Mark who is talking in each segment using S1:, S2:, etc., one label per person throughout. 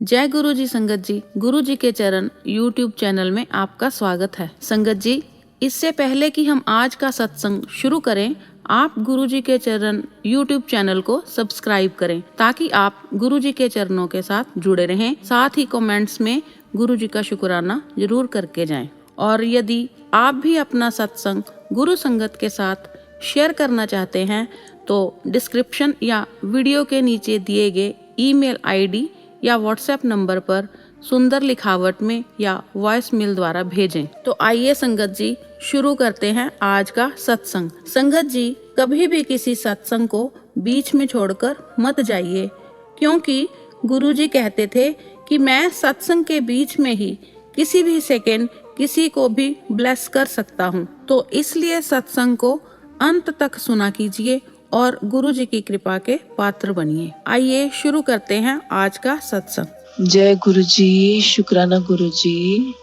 S1: जय गुरु जी संगत जी, गुरु जी के चरण YouTube चैनल में आपका स्वागत है। संगत जी, इससे पहले कि हम आज का सत्संग शुरू करें, आप गुरु जी के चरण YouTube चैनल को सब्सक्राइब करें ताकि आप गुरु जी के चरणों के साथ जुड़े रहें। साथ ही कमेंट्स में गुरु जी का शुक्राना जरूर करके जाएं। और यदि आप भी अपना सत्संग गुरु संगत के साथ शेयर करना चाहते हैं तो डिस्क्रिप्शन या वीडियो के नीचे दिए गए ईमेल आईडी या व्हाट्सएप नंबर पर सुंदर लिखावट में या वॉइस मेल द्वारा भेजें। तो आइए संगत जी शुरू करते हैं आज का सत्संग। संगत जी, कभी भी किसी सत्संग को बीच में छोड़कर मत जाइए, क्योंकि गुरुजी कहते थे कि मैं सत्संग के बीच में ही किसी भी सेकंड किसी को भी ब्लेस कर सकता हूँ। तो इसलिए सत्संग को अंत तक सुना कीजिए और गुरु जी की कृपा के पात्र बनिए। आइए शुरू करते हैं आज का सत्संग।
S2: जय गुरु जी, शुक्राना गुरु जी।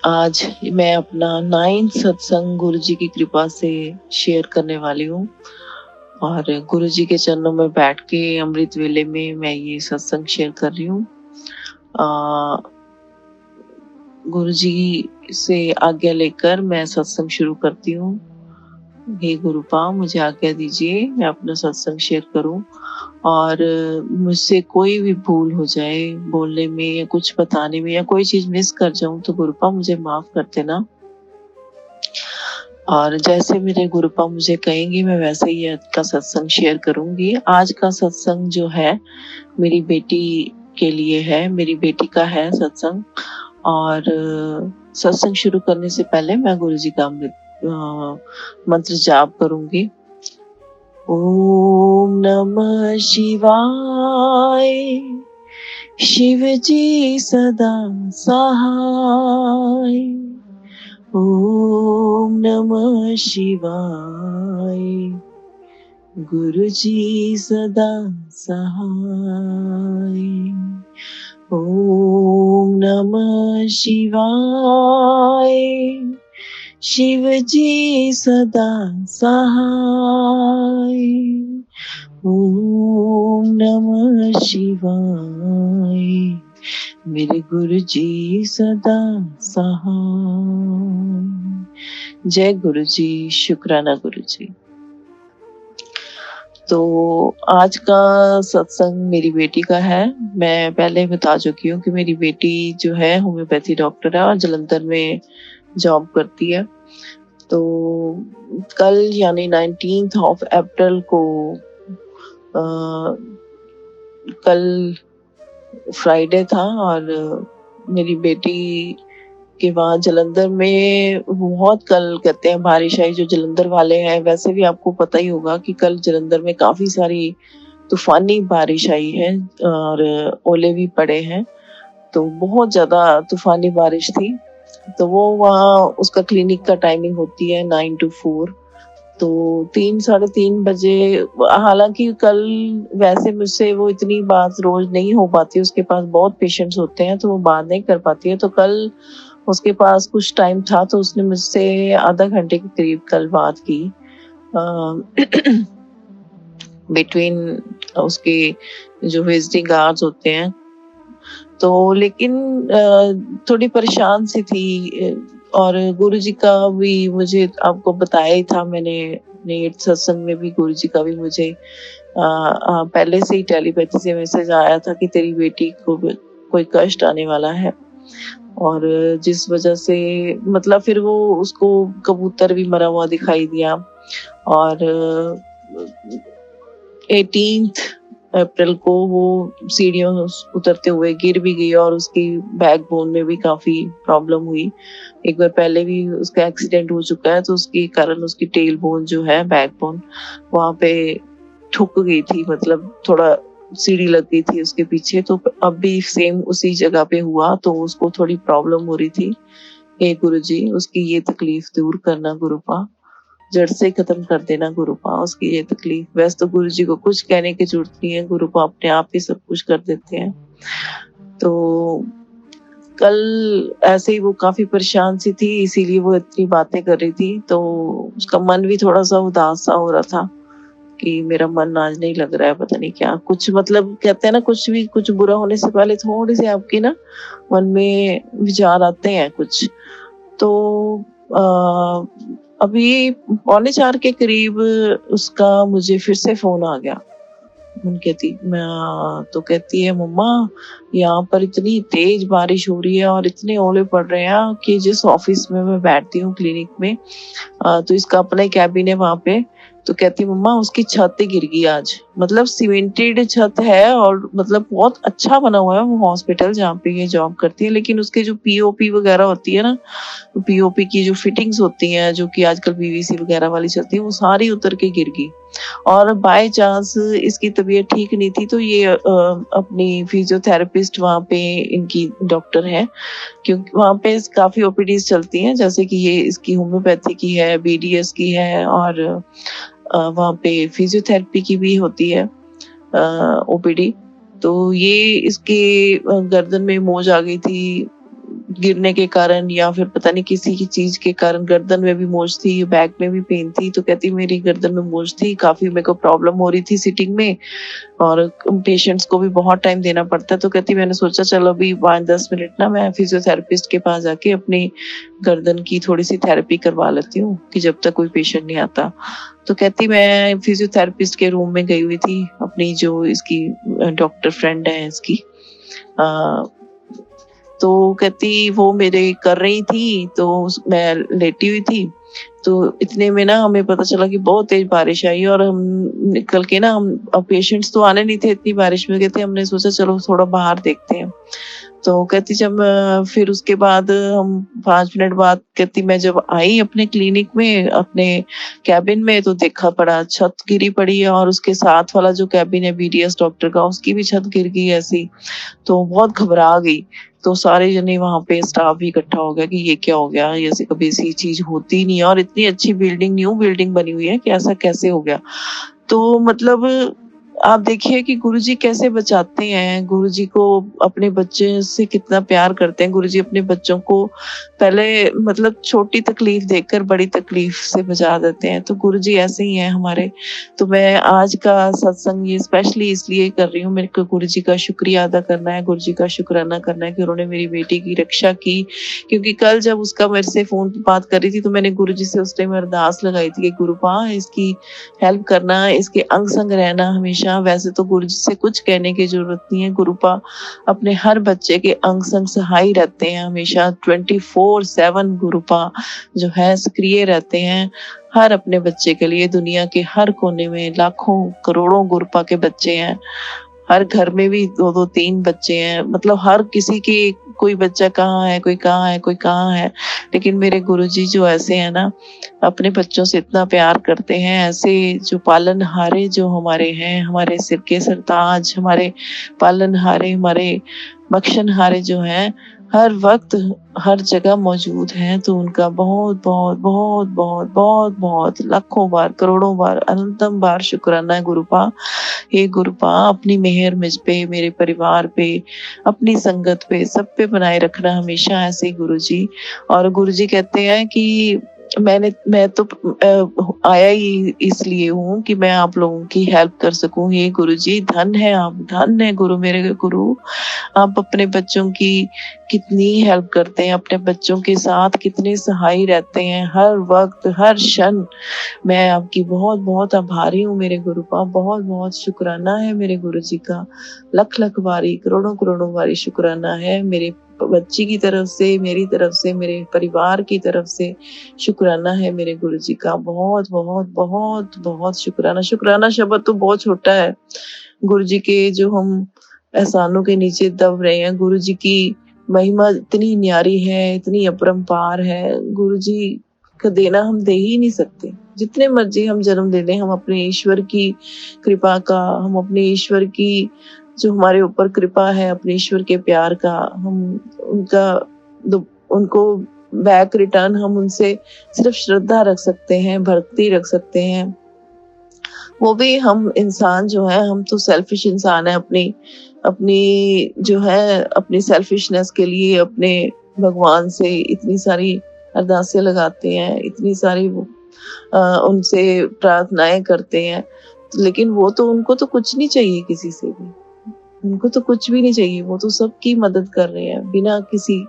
S2: आज मैं अपना 9th सत्संग गुरु जी की कृपा से शेयर करने वाली हूँ और गुरु जी के चरणों में बैठ के अमृत वेले में मैं ये सत्संग शेयर कर रही हूँ। गुरु जी से आज्ञा लेकर मैं सत्संग शुरू करती हूँ। हे गुरुपा, मुझे आज्ञा दीजिए मैं अपना सत्संग शेयर करूं और मुझसे कोई भी भूल हो जाए बोलने में या कुछ बताने में या कोई चीज मिस कर जाऊं तो गुरुपा मुझे माफ कर देना। और जैसे मेरे गुरुपा मुझे कहेंगे मैं वैसे ही आज का सत्संग शेयर करूंगी। आज का सत्संग जो है मेरी बेटी के लिए है, मेरी बेटी का है सत्संग। और सत्संग शुरू करने से पहले मैं गुरु जी का मंत्र जाप करूंगी। ओम नमः शिवाय, शिव जी सदा सहाय। ओम नमः शिवाय, गुरु जी सदा सहाय। ओम नमः शिवाय, शिव जी सदा सहाय। ओम नमः शिवाय, मेरे गुरु जी सदा सहाय। जय गुरु जी, शुक्राना गुरु जी। तो आज का सत्संग मेरी बेटी का है। मैं पहले बता चुकी हूँ कि मेरी बेटी जो है होम्योपैथी डॉक्टर है और जलंधर में जॉब करती है। तो कल यानी 19th of अप्रैल को कल फ्राइडे था और मेरी बेटी के वहाँ जलंधर में बहुत कल कहते हैं बारिश आई। जो जलंधर वाले हैं वैसे भी आपको पता ही होगा कि कल जलंधर में काफी सारी तूफानी बारिश आई है और ओले भी पड़े हैं। तो बहुत ज्यादा तूफानी बारिश थी। तो वो वहाँ उसका क्लिनिक का टाइमिंग होती है 9 to 4। तो 3-3:30 बजे, हालांकि कल वैसे मुझसे वो इतनी बात रोज नहीं हो पाती, उसके पास बहुत पेशेंट्स होते हैं तो वो बात नहीं कर पाती है। तो कल उसके पास कुछ टाइम था तो उसने मुझसे आधा घंटे के करीब कल बात की बिटवीन उसके जो विजिटिंग आवर्स होते हैं। तो लेकिन थोड़ी परेशान सी थी और गुरुजी का भी मुझे आपको बताया ही था मैंने नेट सत्संग में भी। गुरुजी का भी मुझे पहले से ही टेलीपैथी से मैसेज आया था कि तेरी बेटी को कोई कष्ट आने वाला है और जिस वजह से मतलब फिर वो उसको कबूतर भी मरा हुआ दिखाई दिया और 18th अप्रैल को वो सीढ़ियों उतरते हुए गिर भी गई और उसकी बैकबोन में भी काफी प्रॉब्लम हुई। एक बार पहले भी उसका एक्सीडेंट हो चुका है तो उसके कारण उसकी टेल बोन जो है, बैकबोन, वहां पे ठुक गई थी, मतलब थोड़ा सीढ़ी लग गई थी उसके पीछे। तो अब भी सेम उसी जगह पे हुआ तो उसको थोड़ी प्रॉब्लम हो रही थी। हे गुरुजी, उसकी ये तकलीफ दूर करना गुरुपा, जड़ से खत्म कर देना गुरुपा उसकी ये तकलीफ। वैसे तो गुरु जी को कुछ कहने की जरूरत नहीं है, गुरुपा अपने आप ही सब कुछ कर देते हैं। तो कल ऐसे ही वो काफी परेशान सी थी, इसीलिए वो इतनी बातें कर रही थी। तो उसका मन भी थोड़ा सा उदास सा हो रहा था कि मेरा मन आज नहीं लग रहा है, पता नहीं क्या कुछ, मतलब कहते हैं ना कुछ बुरा होने से पहले थोड़ी सी आपकी ना मन में विचार आते हैं कुछ। तो अभी 3:45 के करीब उसका मुझे फिर से फोन आ गया। तो कहती है, मम्मा यहाँ पर इतनी तेज बारिश हो रही है और इतने ओले पड़ रहे हैं कि जिस ऑफिस में मैं बैठती हूँ क्लिनिक में, तो इसका अपना ही कैबिन है वहां पे। तो कहती, मम्मा उसकी छत ही गिर गई आज। मतलब सीमेंटेड छत है और मतलब बहुत अच्छा बना हुआ है वो हॉस्पिटल जहाँ पे ये जॉब करती है, लेकिन उसके जो पीओपी वगैरह होती है ना, पीओपी की जो फिटिंग्स होती हैं जो कि आजकल पीवीसी वगैरह वाली चलती है, वो सारी उतर के गिर गई। और बाय चांस इसकी तबीयत ठीक नहीं थी, तो ये अपनी फिजियोथेरेपिस्ट वहाँ पे इनकी डॉक्टर है, क्योंकि वहाँ पे काफी ओपीडीज चलती हैं, जैसे कि ये इसकी होम्योपैथी की है, बीडीएस की है, और वहाँ पे फिजियोथेरेपी की भी होती है ओपीडी। तो ये इसके गर्दन में मोच आ गई थी गिरने के कारण, या फिर पता नहीं किसी की चीज के कारण गर्दन में भी मोच थी, बैक में भी पेन थी। तो कहती मेरी गर्दन में मोच थी, काफी मेरे को प्रॉब्लम हो रही थी सिटिंग में, और पेशेंट्स को भी बहुत टाइम देना पड़ता है। तो कहती मैंने सोचा चलो अभी 5-10 मिनट ना मैं फिजियोथेरेपिस्ट के पास जाके अपनी गर्दन की थोड़ी सी थेरेपी करवा लेती हूँ कि जब तक कोई पेशेंट नहीं आता। तो कहती मैं फिजियोथेरेपिस्ट के रूम में गई हुई थी, अपनी जो इसकी डॉक्टर फ्रेंड है इसकी, तो कहती वो मेरे कर रही थी, तो मैं लेटी हुई थी। तो इतने में ना हमें पता चला कि बहुत तेज बारिश आई, और हम निकल के ना, हम अब पेशेंट्स तो आने नहीं थे इतनी बारिश में, कहते हमने सोचा चलो थोड़ा बाहर देखते हैं। तो कहती जब फिर उसके बाद हम 5 मिनट बाद, कहती मैं जब आई अपने क्लिनिक में अपने कैबिन में, तो देखा पड़ा छत गिरी पड़ी है, और उसके साथ वाला जो कैबिन है बीडीएस डॉक्टर का, उसकी भी छत गिर गई ऐसी। तो बहुत घबरा गई। तो सारे जने वहां पे स्टाफ भी इकट्ठा हो गया कि ये क्या हो गया, ऐसे कभी ऐसी चीज होती नहीं है, और इतनी अच्छी बिल्डिंग, न्यू बिल्डिंग बनी हुई है कि ऐसा कैसे हो गया। तो मतलब आप देखिए कि गुरुजी कैसे बचाते हैं, गुरुजी को अपने बच्चे से कितना प्यार करते हैं। गुरुजी अपने बच्चों को पहले मतलब छोटी तकलीफ देकर बड़ी तकलीफ से बचा देते हैं। तो गुरुजी ऐसे ही हैं हमारे। तो मैं आज का सत्संग ये स्पेशली इसलिए कर रही हूँ, मेरे को गुरुजी का शुक्रिया अदा करना है, गुरुजी का शुक्राना करना है कि उन्होंने मेरी बेटी की रक्षा की। क्योंकि कल जब उसका मेरे से फोन पर बात कर रही थी, तो मैंने गुरुजी से उस टाइम अरदास लगाई थी कि गुरुपा इसकी हेल्प करना, इसके अंग संग रहना हमेशा। वैसे तो गुरुजी से कुछ कहने की जरूरत नहीं है, गुरुपा अपने हर बच्चे के अंग संग सहाय रहते हैं हमेशा। 24/7 गुरुपा जो है सक्रिय रहते हैं हर अपने बच्चे के लिए। दुनिया के हर कोने में लाखों करोड़ों गुरुपा के बच्चे हैं, हर घर में भी 2-2 3 बच्चे हैं, मतलब हर किसी की कोई बच्चा कहाँ है, कोई कहाँ है, कोई कहाँ है। लेकिन मेरे गुरुजी जो ऐसे हैं ना, अपने बच्चों से इतना प्यार करते हैं, ऐसे जो पालनहारे जो हमारे हैं, हमारे सिर के सरताज, हमारे पालनहारे, हमारे बख्शनहारे जो हैं, हर वक्त हर जगह मौजूद हैं। तो उनका बहुत बहुत बहुत बहुत बहुत बहुत लाखों बार, करोड़ों बार, अनंतम बार शुक्राना है गुरुपा। हे गुरुपा अपनी मेहर मुझ पे, मेरे परिवार पे, अपनी संगत पे, सब पे बनाए रखना हमेशा ऐसे ही गुरुजी। और गुरुजी कहते हैं कि मैं तो आया ही इसलिए हूँ कि मैं आप लोगों की हेल्प कर सकूं। हे गुरुजी धन है आप, धन है गुरु, मेरे गुरु। आप अपने बच्चों की कितनी हेल्प करते हैं, अपने बच्चों के साथ कितने सहाय रहते हैं हर वक्त, हर क्षण। मैं आपकी बहुत बहुत आभारी हूँ मेरे गुरुपा, बहुत बहुत शुक्राना है मेरे गुरुजी का। लख लख बारी, करोड़ों करोड़ों बारी शुक्राना है मेरे बच्ची की तरफ से, मेरी तरफ से, मेरे परिवार की तरफ से शुक्राना है मेरे गुरुजी का। बहुत बहुत बहुत बहुत शुक्राना। शुक्राना शब्द तो बहुत छोटा है, गुरुजी के जो हम एहसानों के नीचे दब रहे हैं। गुरुजी की महिमा इतनी न्यारी है, इतनी अपरंपार है, गुरुजी का देना हम दे ही नहीं सकते। जितने मर्जी हम जन्म दे दें, हम अपने ईश्वर की कृपा का, हम अपने ईश्वर की जो हमारे ऊपर कृपा है, अपने ईश्वर के प्यार का, हम उनको बैक रिटर्न हम उनसे सिर्फ श्रद्धा रख सकते हैं, भक्ति रख सकते हैं। वो भी हम इंसान जो है, हम तो सेल्फिश इंसान है, अपनी अपनी जो है अपनी सेल्फिशनेस के लिए अपने भगवान से इतनी सारी अरदासें लगाते हैं, इतनी सारी उनसे प्रार्थनाएं करते हैं। लेकिन वो तो उनको तो कुछ नहीं चाहिए किसी से भी, उनको तो कुछ भी नहीं चाहिए, वो तो सबकी मदद कर रहे हैं बिना किसी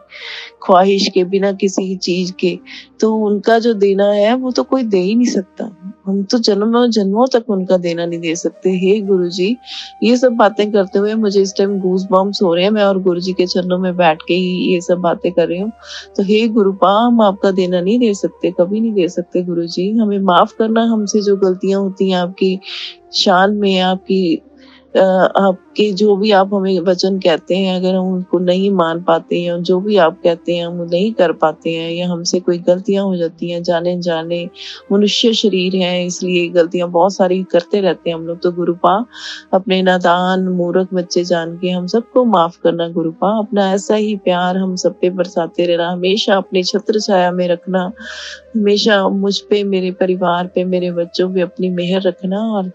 S2: ख्वाहिश के, बिना किसी चीज के। तो उनका जो देना है वो तो कोई दे ही नहीं सकता। हम तो जन्मों जन्मों तक उनका देना नहीं दे सकते। हे गुरुजी, ये सब बातें करते हुए मुझे इस टाइम गूज बम्स हो रहे हैं। मैं और गुरुजी के चरणों में बैठ के ही ये सब बातें कर रही हूँ। तो हे गुरुपा, हम आपका देना नहीं दे सकते, कभी नहीं दे सकते। गुरुजी, हमें माफ करना, हमसे जो गलतियां होती हैं आपकी शान में, आपके जो भी आप हमें वचन कहते हैं, अगर हम उनको नहीं मान पाते हैं, जो भी आप कहते हैं हम नहीं कर पाते हैं, या हमसे कोई गलतियां हो जाती हैं जाने जाने, मनुष्य शरीर है इसलिए गलतियां बहुत सारी करते रहते हैं हम लोग। तो गुरुपा, अपने नादान मूर्ख बच्चे जान के हम सबको माफ करना। गुरुपा, अपना ऐसा ही प्यार हम सब पे बरसाते रहना, हमेशा अपने छत्र छाया में रखना, हमेशा मुझ पे, मेरे परिवार पे, मेरे बच्चों पे अपनी मेहर रखना, और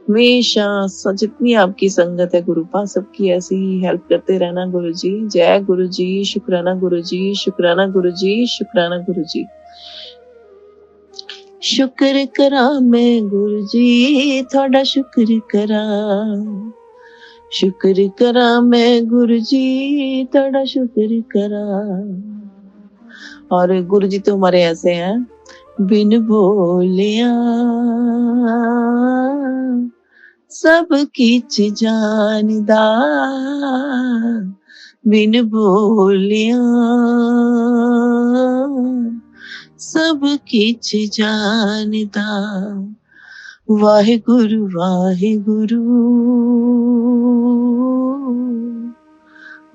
S2: हमेशा जितनी आपकी संगत है गुरुपा, सबकी ऐसी ही हेल्प करते रहना। गुरुजी, जय गुरुजी, शुक्राना गुरुजी, शुक्राना गुरुजी, शुक्राना गुरुजी। शुक्र करा मैं गुरुजी, थोड़ा शुक्र करा, शुक्र करा मैं गुरुजी, थोड़ा शुक्र करा। और गुरुजी तो हमारे ऐसे हैं, बिन बोलिया सब किच जानदा, बिन बोलिया सब किच जानदा। वाहिगुरु वाहिगुरु,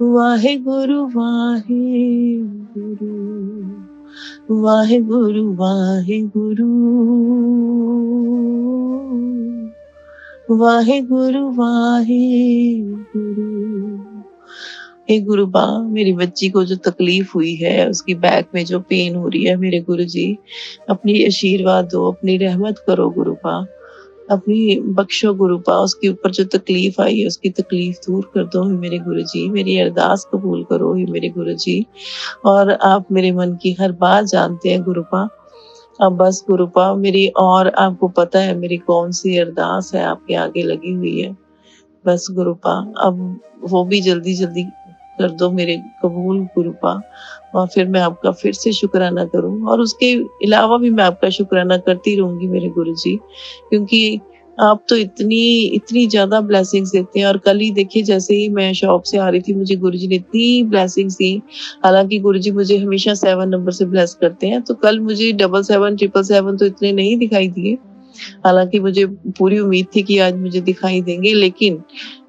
S2: वाहिगुरु वाहिगुरु, वाहिगुरु वाहिगुरु, वाहिगुरु वाहिगुरु। हे गुरुबा, मेरी बच्ची को जो तकलीफ हुई है, उसकी बैक में जो पेन हो रही है, मेरे गुरुजी अपनी आशीर्वाद दो, अपनी रहमत करो गुरुबा, अपनी बख्शो गुरुपा। उसके ऊपर जो तकलीफ आई है, उसकी तकलीफ दूर कर दो मेरे गुरुजी, मेरी अरदास कबूल करो मेरे गुरुजी। और आप मेरे मन की हर बात जानते हैं गुरुपा। अब बस गुरुपा, मेरी, और आपको पता है मेरी कौन सी अरदास है आपके आगे लगी हुई है। बस गुरुपा, अब वो भी जल्दी जल्दी कर दो मेरे कबूल गुरुपा, और फिर मैं आपका फिर से शुक्राना करूं, और उसके अलावा भी मैं आपका शुक्राना करती रहूंगी मेरे गुरुजी, क्योंकि आप तो इतनी इतनी ज्यादा ब्लेसिंग्स देते हैं। और कल ही देखिए, जैसे ही मैं शॉप से आ रही थी, मुझे गुरुजी ने इतनी ब्लेसिंग्स दी। हालांकि गुरुजी मुझे हमेशा 7 नंबर से ब्लेस करते हैं, तो कल मुझे 77 777 तो इतने नहीं दिखाई दिए। हालांकि मुझे पूरी उम्मीद थी कि आज मुझे दिखाई देंगे, लेकिन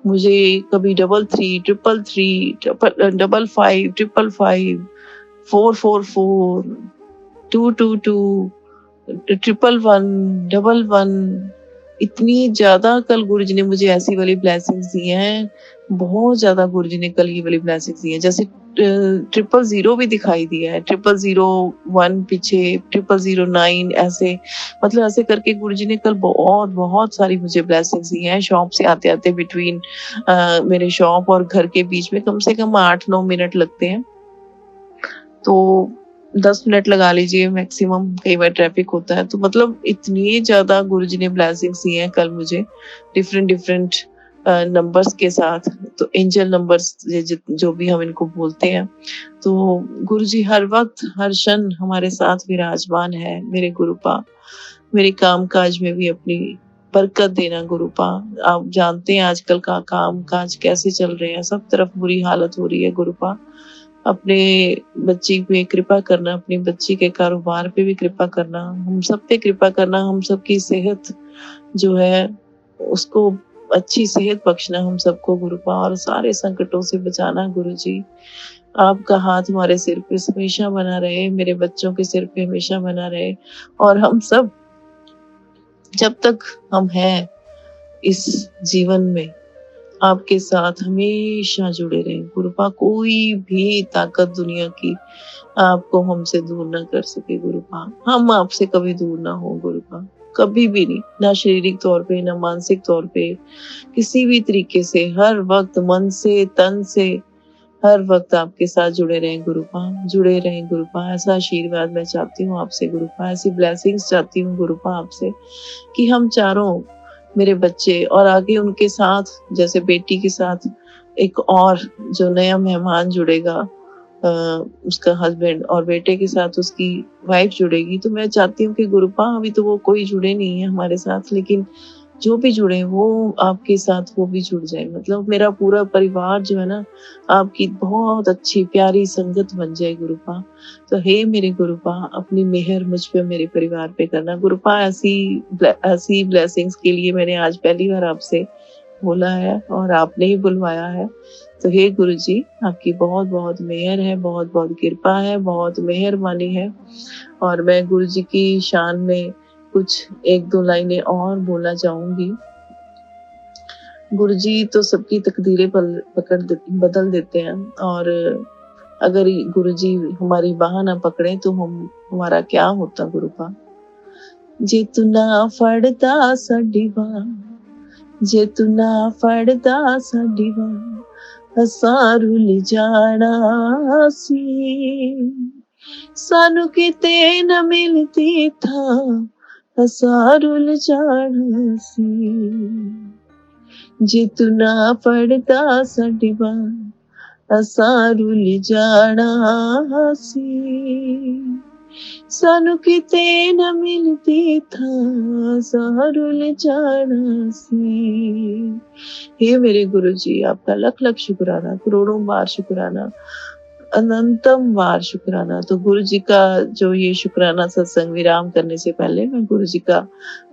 S2: मुझे कभी 33 333 55 555 444 222 111 11 इतनी ज्यादा कल गुरुजी ने मुझे ऐसी वाली ब्लेसिंग्स दी हैं। बहुत ज्यादा गुरुजी ने कल ये वाली ब्लेसिंग्स दी हैं। जैसे 000 भी दिखाई दिया है, 001 पीछे 0009, ऐसे मतलब ऐसे करके गुरुजी ने कल बहुत बहुत सारी मुझे ब्लेसिंग्स दी हैं। शॉप से आते आते बिटवीन मेरे शॉप और घर के बीच में कम से कम 8-9 मिनट लगते हैं, तो 10 मिनट लगा लीजिए मैक्सिमम, कई बार ट्रैफिक होता है। तो मतलब इतनी ज्यादा गुरुजी ने ब्लेसिंग्स दी हैं कल मुझे, डिफरेंट डिफरेंट नंबर्स के साथ। तो एंजल नंबर्स जो भी हम इनको बोलते हैं, तो गुरुजी हर वक्त हर क्षण हमारे साथ विराजमान है मेरे गुरुपा। मेरे काम काज में भी अपनी बरकत देना गुरुपा। आप जानते हैं आजकल का काम काज कैसे चल रहे हैं, सब तरफ बुरी हालत हो रही है गुरुपा। अपने बच्ची पे कृपा करना, अपनी बच्ची के कारोबार पे भी कृपा करना, हम सब पे कृपा करना, हम सबकी सेहत जो है उसको अच्छी सेहत बख्शना हम सबको गुरुपा, और सारे संकटों से बचाना गुरुजी। आपका हाथ हमारे सिर पे हमेशा बना रहे, मेरे बच्चों के सिर पे हमेशा बना रहे, और हम सब जब तक हम हैं इस जीवन में आपके साथ हमेशा जुड़े रहें गुरुपा। कोई भी ताकत दुनिया की आपको हमसे दूर ना कर सके गुरुपा। हम आपसे कभी दूर ना हो गुरुपा, कभी भी नहीं, ना शारीरिक तौर पे ना मानसिक तौर पे, किसी भी तरीके से, हर वक्त मन से तन से हर वक्त आपके साथ जुड़े रहें गुरुपा, जुड़े रहें गुरुपा। ऐसा आशीर्वाद मैं चाहती हूँ आपसे गुरुपा, ऐसी ब्लेसिंग्स चाहती हूँ गुरुपा आपसे, कि हम चारों मेरे बच्चे और आगे उनके साथ जैसे बेटी के साथ एक और जो नया मेहमान जुड़ेगा, उसका हस्बैंड, और बेटे के साथ उसकी वाइफ जुड़ेगी। तो मैं चाहती हूँ कि गुरुपा अभी तो वो कोई जुड़े नहीं है हमारे साथ, लेकिन जो भी जुड़े वो आपके साथ वो भी जुड़ जाए। मतलब मेरा पूरा परिवार जो है ना, आपकी बहुत अच्छी प्यारी संगत बन जाए गुरुपा। तो हे मेरे गुरुपा, अपनी मेहर मुझ पे, मेरे परिवार पे करना गुरुपा। ऐसी ब्लेसिंग्स के लिए मैंने आज पहली बार आपसे बोला है और आपने ही बुलवाया है। तो हे गुरु जी, आपकी बहुत बहुत मेहर है, बहुत बहुत कृपा है, बहुत मेहरबानी है। और मैं गुरु जी की शान में कुछ 1-2 लाइनें और बोलना चाहूंगी। गुरु जी तो सबकी तकदीरें बदल देते हैं, और अगर गुरु जी हमारी बाह ना पकड़े तो हमारा क्या होता गुरुपा। जे तू ना फड़दा साडी बाह, जे तू ना फड़दा साडी बाह, असां रुल जाना सी। सानू किते न मिलती था, असां रुल जाना सी। जे तू ना फड़दा साडी बाह, असां रुल जाना सी। सानू किते न मिलती था, असां रुल जाना सी। हे मेरे गुरु जी, आपका लख लख शुक्राना, करोड़ों बार शुक्राना, अनंतम बार शुक्राना। तो गुरु जी का जो ये शुक्राना सत्संग विराम करने से पहले मैं गुरु जी का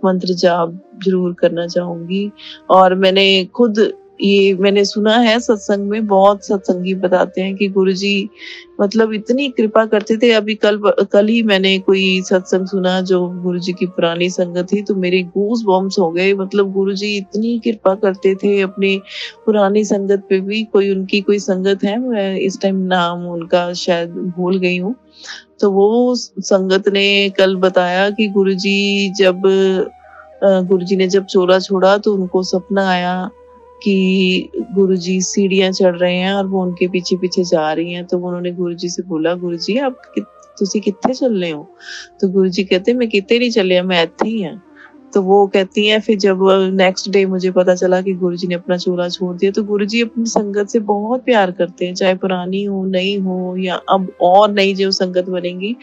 S2: मंत्र जाप जरूर करना चाहूंगी। और मैंने सुना है सत्संग में, बहुत सत्संगी बताते हैं कि गुरु जी मतलब इतनी कृपा करते थे। अभी कल ही मैंने कोई सत्संग सुना जो गुरु जी की पुरानी संगत थी, तो मेरे गूज बम्स हो गए। मतलब गुरु जी इतनी कृपा करते थे अपने पुरानी संगत पे भी। उनकी कोई संगत है, मैं इस टाइम नाम उनका शायद भूल गई हूँ। तो वो संगत ने कल बताया कि गुरुजी ने जब चोला छोड़ा तो उनको सपना आया कि गुरुजी सीढ़ियां चढ़ रहे हैं और वो उनके पीछे पीछे जा रही हैं। तो उन्होंने गुरुजी से बोला, गुरुजी आप ਤੁਸੀਂ ਕਿੱਥੇ ਚੱਲੇ हो? तो गुरुजी कहते मैं किते नहीं चले, मैं ਇੱਥੇ ही हाँ। तो वो कहती हैं फिर जब नेक्स्ट डे मुझे पता चला कि गुरुजी ने अपना चोला छोड़ दिया। तो गुरुजी अपनी संगत से बहुत प्यार करते हैं, चाहे पुरानी हो, नई हो, या अब और नई जो संगत बनेगी।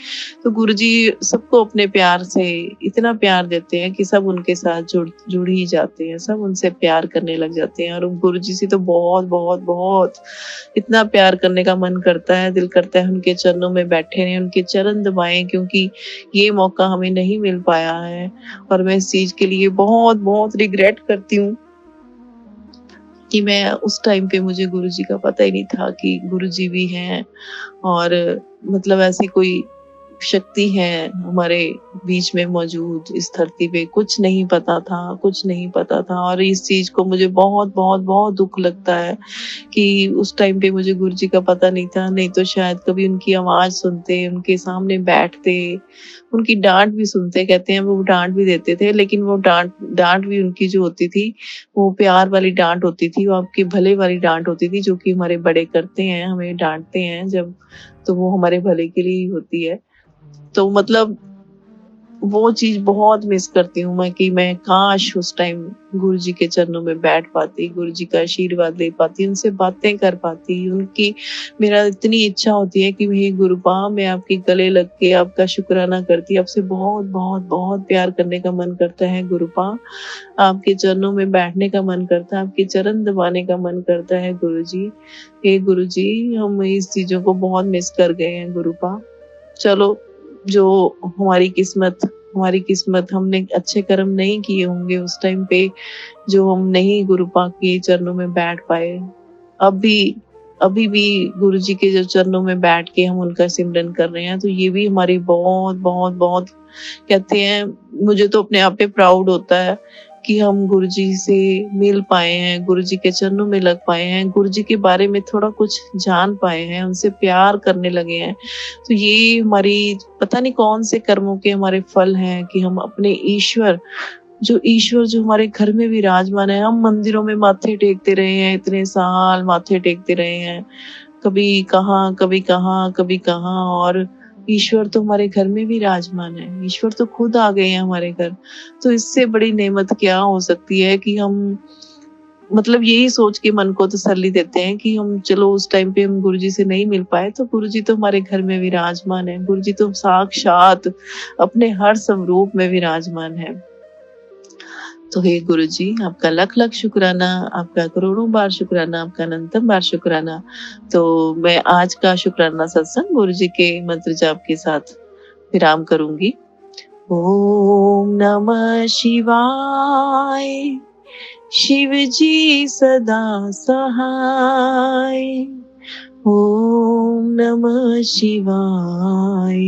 S2: तो गुरुजी सबको अपने प्यार से इतना प्यार देते हैं कि सब उनके साथ जुड़ ही जाते हैं, सब उनसे प्यार करने लग जाते हैं। और गुरुजी से तो बहुत बहुत बहुत इतना प्यार करने का मन करता है, दिल करता है उनके चरणों में बैठे रहें, उनके चरण दबाएं, क्योंकि ये मौका हमें नहीं मिल पाया है। और मैं इस चीज के लिए बहुत बहुत रिग्रेट करती हूँ कि मैं उस टाइम पे मुझे गुरुजी का पता ही नहीं था कि गुरुजी भी हैं, और मतलब ऐसी कोई शक्ति है हमारे बीच में मौजूद इस धरती पे। कुछ नहीं पता था। और इस चीज को मुझे बहुत बहुत बहुत दुख लगता है कि उस टाइम पे मुझे गुरुजी का पता नहीं था। नहीं तो शायद कभी उनकी आवाज सुनते, उनके सामने बैठते, उनकी डांट भी सुनते। कहते हैं वो डांट भी देते थे, लेकिन वो डांट भी उनकी जो होती थी वो प्यार वाली डांट होती थी, वो आपके भले वाली डांट होती थी। जो कि हमारे बड़े करते हैं, हमें डांटते हैं जब, तो वो हमारे भले के लिए ही होती है। तो मतलब वो चीज बहुत मिस करती हूँ मैं कि मैं काश उस टाइम गुरुजी के चरणों में बैठ पाती, गुरुजी का आशीर्वाद ले पाती, उनसे बातें कर पाती। मेरा इतनी इच्छा होती है कि हे गुरुपा, मैं आपके गले लग के आपका शुक्राना करती, आपसे बहुत बहुत बहुत प्यार करने का मन करता है गुरुपा। आपके चरणों में बैठने का मन करता है, आपके चरण दबाने का मन करता है गुरुजी। हे गुरुजी, हम इस चीजों को बहुत मिस कर गए हैं गुरुपा। चलो, जो हमारी किस्मत हमने अच्छे कर्म नहीं किए होंगे उस टाइम पे, जो हम नहीं गुरुपा के चरणों में बैठ पाए। अभी भी गुरुजी के जो चरणों में बैठ के हम उनका सिमरन कर रहे हैं, तो ये भी हमारी बहुत बहुत बहुत, कहते हैं, मुझे तो अपने आप पे प्राउड होता है कि हम गुरुजी से मिल पाए हैं, गुरुजी के चरणों में लग पाए हैं, गुरुजी के बारे में थोड़ा कुछ जान पाए हैं, उनसे प्यार करने लगे हैं। तो ये हमारी पता नहीं कौन से कर्मों के हमारे फल हैं कि हम अपने ईश्वर जो हमारे घर में विराजमान है, हम मंदिरों में माथे टेकते रहे हैं, इतने साल माथे टेकते रहे हैं, कभी कहाँ, और ईश्वर तो हमारे घर में भी विराजमान है, ईश्वर तो खुद आ गए हैं हमारे घर। तो इससे बड़ी नेमत क्या हो सकती है कि हम मतलब यही सोच के मन को तसल्ली देते हैं कि हम चलो उस टाइम पे हम गुरुजी से नहीं मिल पाए तो गुरुजी तो हमारे घर में विराजमान है, गुरुजी तो साक्षात अपने हर स्वरूप में विराजमान है। तो हे गुरुजी, आपका लख लख शुक्राना, आपका करोड़ों बार शुक्राना, आपका अनंतम बार शुक्राना। तो मैं आज का शुक्राना सत्संग गुरुजी के मंत्र जाप के साथ विराम करूंगी। ओम नमः शिवाय, शिव जी सदा सहाय। ओम नमः शिवाय,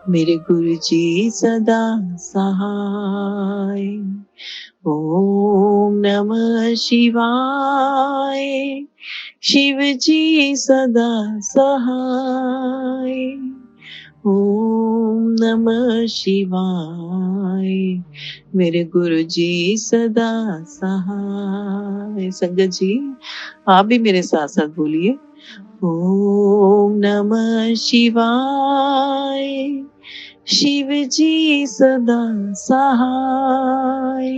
S2: मेरे गुरुजी सदा सहाय। ओम नमः शिवाय, शिव जी सदा सहाय। ओम नमः शिवाय, मेरे गुरुजी सदा सहाय। संगत जी, आप भी मेरे साथ साथ बोलिए, ओम नमः शिवाय, शिव जी सदा सहाय।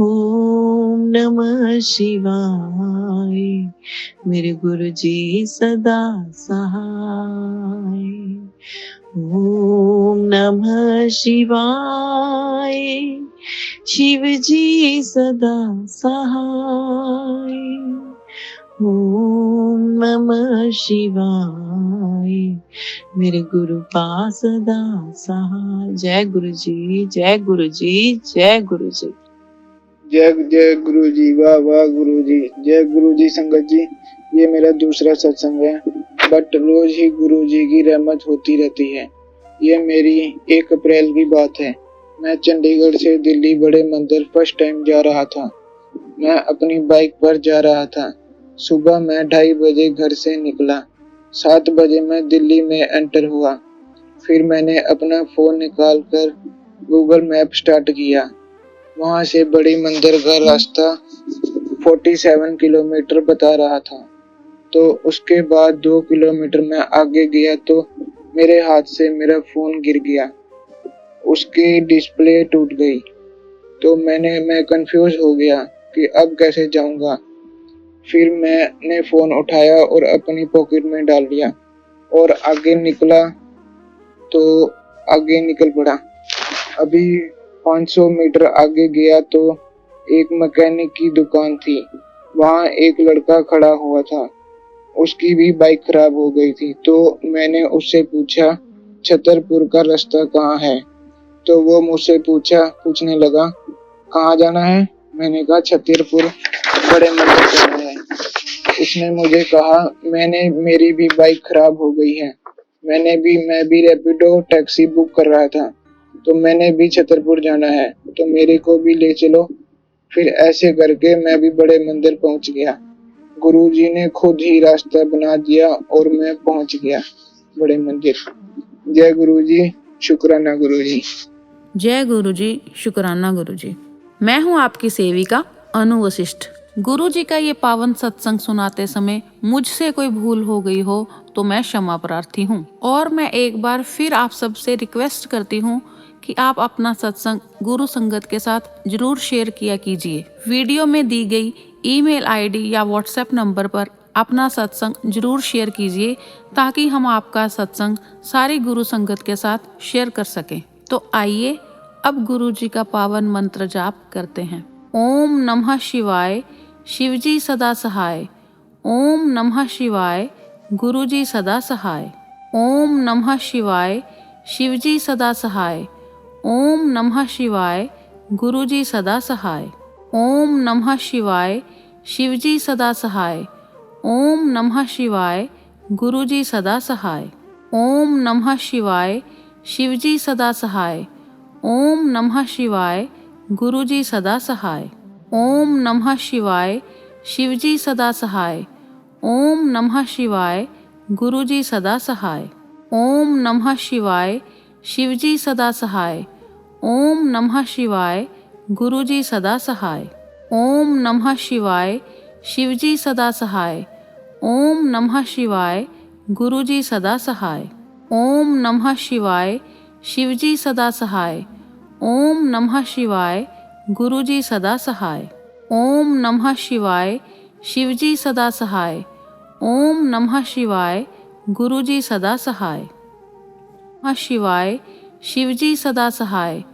S2: ओम नमः शिवाय, मेरे गुरुजी सदा सहाय। ओम नमः शिवाय, शिव जी सदा सहाय। ओम नमः शिवाय, मेरे गुरु पास सदा सहाय। जय गुरु जी, जय गुरु जी, जय गुरु जी।
S3: जय जय गुरु जी, वाह वाह गुरु जी, जय गुरु जी। संगत जी, ये मेरा दूसरा सत्संग है, बट रोज ही गुरु जी की रहमत होती रहती है। ये मेरी 1 अप्रैल की बात है। मैं चंडीगढ़ से दिल्ली बड़े मंदिर फर्स्ट टाइम जा रहा था। मैं अपनी बाइक पर जा रहा था। सुबह मैं 2:30 बजे घर से निकला। 7 बजे मैं दिल्ली में एंटर हुआ। फिर मैंने अपना फोन निकाल कर गूगल मैप स्टार्ट किया। वहां से बड़ी मंदिर का रास्ता 47 किलोमीटर बता रहा था। तो उसके बाद 2 किलोमीटर मैं आगे गया तो मेरे हाथ से मेरा फोन गिर गया, उसकी डिस्प्ले टूट गई। तो मैं कंफ्यूज हो गया कि अब कैसे जाऊंगा। फिर मैंने फोन उठाया और अपनी पॉकेट में डाल लिया और आगे निकल पड़ा। अभी 500 मीटर आगे गया तो एक मैकेनिक की दुकान थी। वहाँ एक लड़का खड़ा हुआ था, उसकी भी बाइक खराब हो गई थी। तो मैंने उससे पूछा छतरपुर का रास्ता कहाँ है। तो वो मुझसे पूछने लगा कहाँ जाना है। मैंने कहा छतरपुर बड़े मंदिर जाना है। उसने मुझे कहा मेरी भी बाइक खराब हो गई है। मैं भी रैपिडो टैक्सी बुक कर रहा था, तो मैंने भी छतरपुर जाना है, तो मेरे को भी ले चलो। फिर ऐसे करके मैं भी बड़े मंदिर पहुंच गया। गुरुजी ने खुद ही रास्ता बना दिया और मैं पहुंच गया बड़े मंदिर। जय गुरुजी, शुक्राना गुरुजी।
S1: जय गुरुजी, शुक्राना गुरुजी। मैं हूँ आपकी सेविका अनु वशिष्ठ। गुरुजी का ये पावन सत्संग सुनाते समय मुझसे कोई भूल हो गई हो तो मैं क्षमा प्रार्थी हूँ। और मैं एक बार फिर आप सबसे रिक्वेस्ट करती हूँ कि आप अपना सत्संग गुरु संगत के साथ जरूर शेयर किया कीजिए। वीडियो में दी गई ईमेल आईडी या व्हाट्सएप नंबर पर अपना सत्संग जरूर शेयर कीजिए ताकि हम आपका सत्संग सारी गुरु संगत के साथ शेयर कर सकें। तो आइए अब गुरु जी का पावन मंत्र जाप करते हैं। ओम नमः शिवाय, शिवजी सदा सहाय। ओम नमः शिवाय, गुरुजी सदा सहाय। ओम नमः शिवाय, शिवजी सदा सहाय। ओम नमः शिवाय, गुरुजी सदा सहाय। ओम नमः शिवाय, शिवजी सदा सहाय। ओम नमः शिवाय, गुरुजी सदा सहाय। ओम नमः शिवाय, शिवजी सदा सहाय। ओम नमः शिवाय, गुरुजी सदा सहाय। ओम नमः शिवाय, शिवजी सदा सहाय। ओम नमः शिवाय, गुरुजी सदा सहाय। ओम नमः शिवाय, शिवजी सदा सहाय। ओम नमः शिवाय, गुरुजी सदा सहाय। ओम नमः शिवाय, शिवजी सदा सहाय। ओम नमः शिवाय, गुरुजी सदा सहाय। ओम नमः शिवाय शिवजी सदा सहाय। ओम नमः शिवाय गुरुजी सदा सहाय। ओम नमः शिवाय शिवजी सदा सहाय। ओम नमः शिवाय गुरुजी सदा सहाय। नमः शिवाय शिवजी सदा सहाय।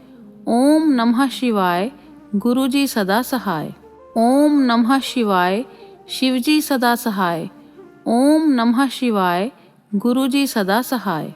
S1: ओम नमः शिवाय गुरुजी सदा सहाय। ओम नमः शिवाय शिवजी सदा सहाय। ओम नमः शिवाय गुरुजी सदा सहाय।